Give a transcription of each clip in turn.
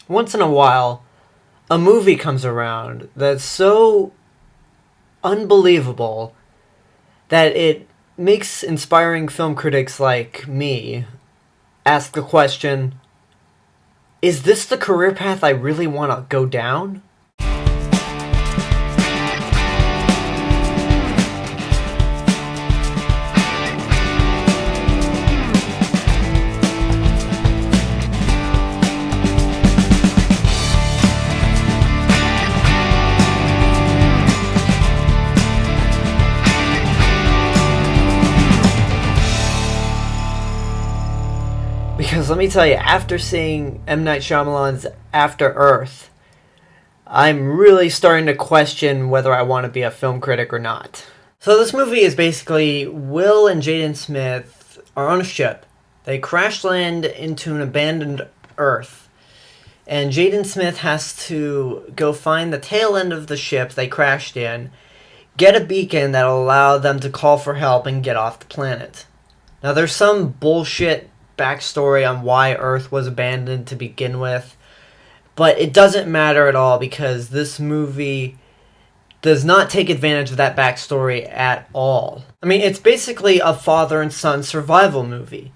once in a while, a movie comes around that's so unbelievable that it makes inspiring film critics like me ask the question, is this the career path I really want to go down? Because let me tell you, after seeing M. Night Shyamalan's After Earth, I'm really starting to question whether I want to be a film critic or not. So this movie is basically Will and Jaden Smith are on a ship. They crash land into an abandoned Earth. And Jaden Smith has to go find the tail end of the ship they crashed in, get a beacon that'll allow them to call for help and get off the planet. Now there's some bullshit backstory on why Earth was abandoned to begin with, but it doesn't matter at all because this movie does not take advantage of that backstory at all. I mean, it's basically a father and son survival movie.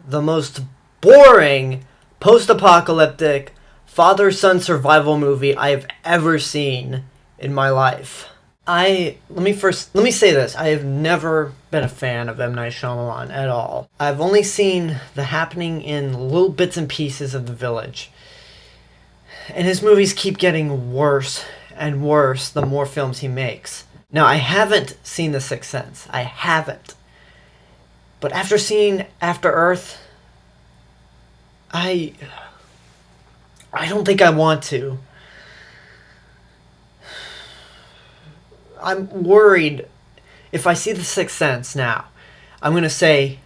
The most boring post-apocalyptic father-son survival movie I've ever seen in my life. Let me say this. I have never been a fan of M. Night Shyamalan at all. I've only seen The Happening in little bits and pieces of The Village. And his movies keep getting worse and worse the more films he makes. Now, I haven't seen The Sixth Sense. I haven't. But after seeing After Earth, I don't think I want to. I'm worried if I see The Sixth Sense now, I'm going to say,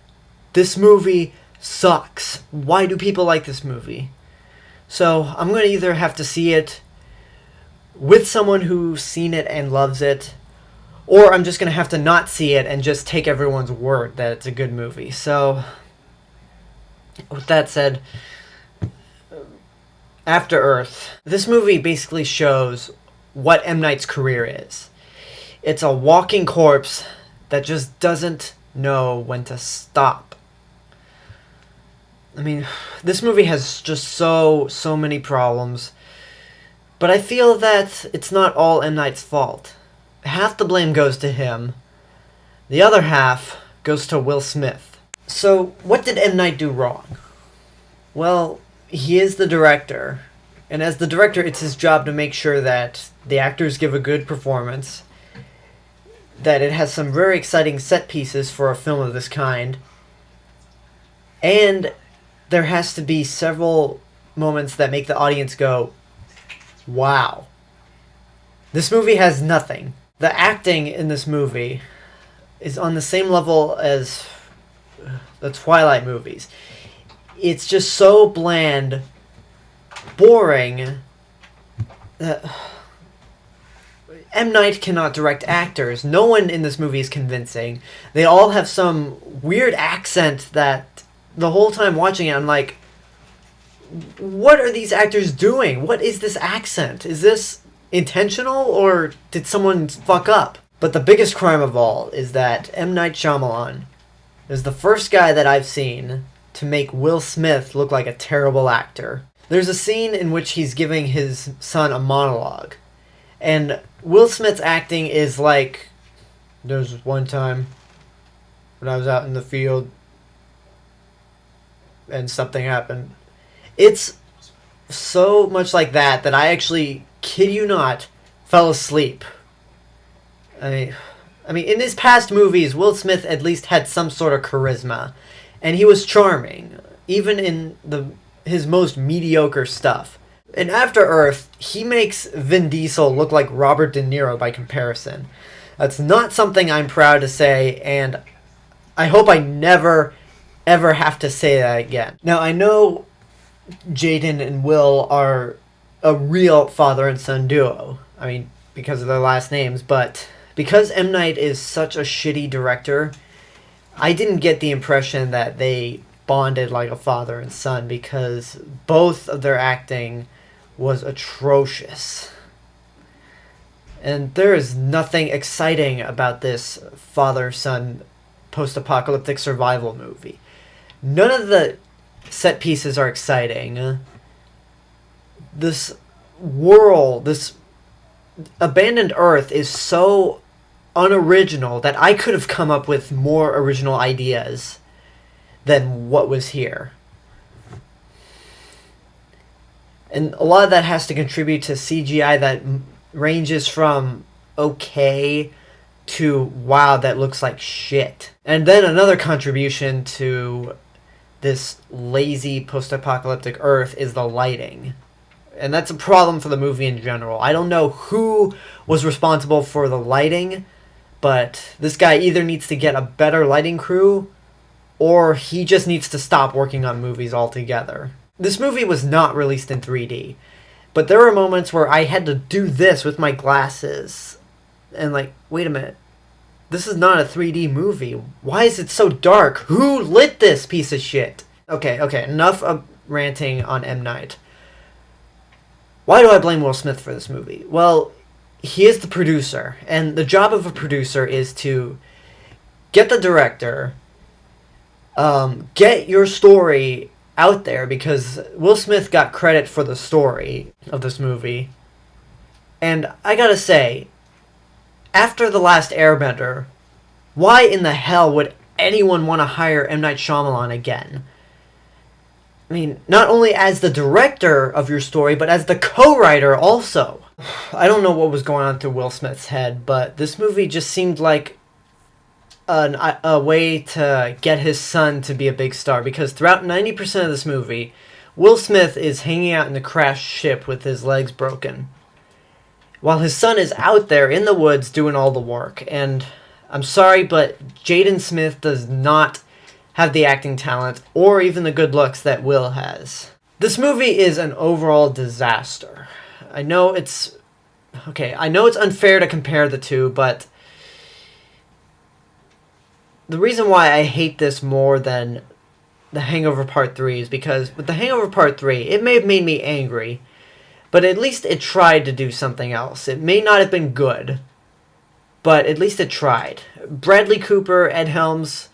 this movie sucks. Why do people like this movie? So I'm going to either have to see it with someone who's seen it and loves it, or I'm just going to have to not see it and just take everyone's word that it's a good movie. So, with that said, After Earth, this movie basically shows what M. Night's career is. It's a walking corpse that just doesn't know when to stop. I mean, this movie has just so many problems. But I feel that it's not all M. Night's fault. Half the blame goes to him. The other half goes to Will Smith. So, what did M. Night do wrong? Well, he is the director. And as the director, it's his job to make sure that the actors give a good performance, that it has some very exciting set pieces for a film of this kind, and there has to be several moments that make the audience go, wow. This movie has nothing. The acting in this movie is on the same level as the Twilight movies. It's just so bland, boring, that M. Night cannot direct actors. No one in this movie is convincing. They all have some weird accent that the whole time watching it, I'm like, what are these actors doing? What is this accent? Is this intentional or did someone fuck up? But the biggest crime of all is that M. Night Shyamalan is the first guy that I've seen to make Will Smith look like a terrible actor. There's a scene in which he's giving his son a monologue. And Will Smith's acting is like, there was one time when I was out in the field and something happened. It's so much like that I actually, kid you not, fell asleep. I mean, in his past movies, Will Smith at least had some sort of charisma. And he was charming, even in his most mediocre stuff. In After Earth, he makes Vin Diesel look like Robert De Niro by comparison. That's not something I'm proud to say, and I hope I never, ever have to say that again. Now, I know Jaden and Will are a real father and son duo. I mean, because of their last names, but because M. Night is such a shitty director, I didn't get the impression that they bonded like a father and son because both of their acting was atrocious. And there is nothing exciting about this father-son post-apocalyptic survival movie. None of the set pieces are exciting. This world, this abandoned Earth is so unoriginal that I could have come up with more original ideas than what was here. And a lot of that has to contribute to CGI that ranges from okay to wow, that looks like shit. And then another contribution to this lazy post-apocalyptic Earth is the lighting. And that's a problem for the movie in general. I don't know who was responsible for the lighting, but this guy either needs to get a better lighting crew or he just needs to stop working on movies altogether. This movie was not released in 3D, but there were moments where I had to do this with my glasses. And like, wait a minute. This is not a 3D movie. Why is it so dark? Who lit this piece of shit? Okay, enough of ranting on M. Night. Why do I blame Will Smith for this movie? Well, he is the producer, and the job of a producer is to get the director, get your story out there, because Will Smith got credit for the story of this movie. And I gotta say, after The Last Airbender, why in the hell would anyone want to hire M. Night Shyamalan again? I mean, not only as the director of your story, but as the co-writer also. I don't know what was going on through Will Smith's head, but this movie just seemed like a way to get his son to be a big star, because throughout 90% of this movie, Will Smith is hanging out in the crashed ship with his legs broken, while his son is out there in the woods doing all the work. And I'm sorry, but Jaden Smith does not have the acting talent or even the good looks that Will has. This movie is an overall disaster. I know it's unfair to compare the two, but the reason why I hate this more than The Hangover Part 3 is because with The Hangover Part 3, it may have made me angry, but at least it tried to do something else. It may not have been good, but at least it tried. Bradley Cooper, Ed Helms,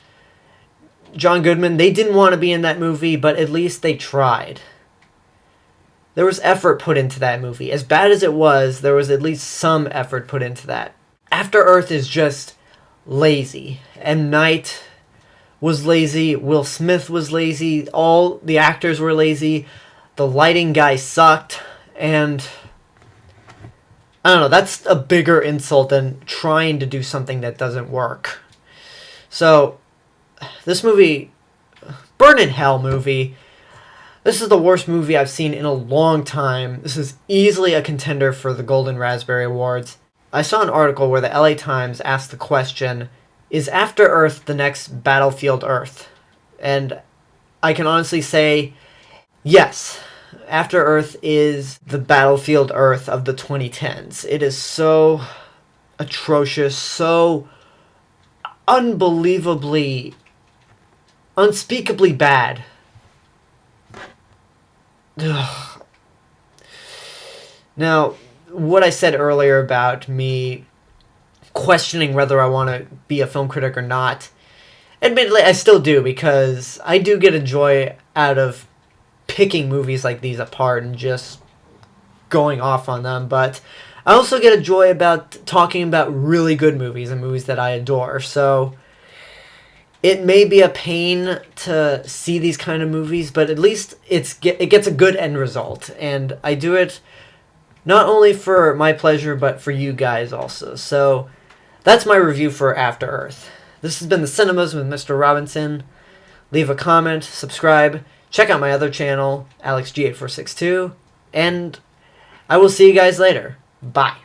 John Goodman, they didn't want to be in that movie, but at least they tried. There was effort put into that movie. As bad as it was, there was at least some effort put into that. After Earth is just lazy. M. Night was lazy. Will Smith was lazy. All the actors were lazy. The lighting guy sucked. And I don't know, that's a bigger insult than trying to do something that doesn't work. So, this movie, Burn in Hell movie, this is the worst movie I've seen in a long time. This is easily a contender for the Golden Raspberry Awards. I saw an article where the LA Times asked the question, is After Earth the next Battlefield Earth? And I can honestly say, yes. After Earth is the Battlefield Earth of the 2010s. It is so atrocious, so unbelievably, unspeakably bad. Ugh. Now, what I said earlier about me questioning whether I want to be a film critic or not, admittedly, I still do, because I do get a joy out of picking movies like these apart and just going off on them, but I also get a joy about talking about really good movies and movies that I adore. So it may be a pain to see these kind of movies, but at least it gets a good end result, and I do it not only for my pleasure but for you guys also. So that's my review for After Earth. This has been The Cinemas with Mr. Robinson. Leave a comment, subscribe, check out my other channel, AlexG8462, and I will see you guys later. Bye.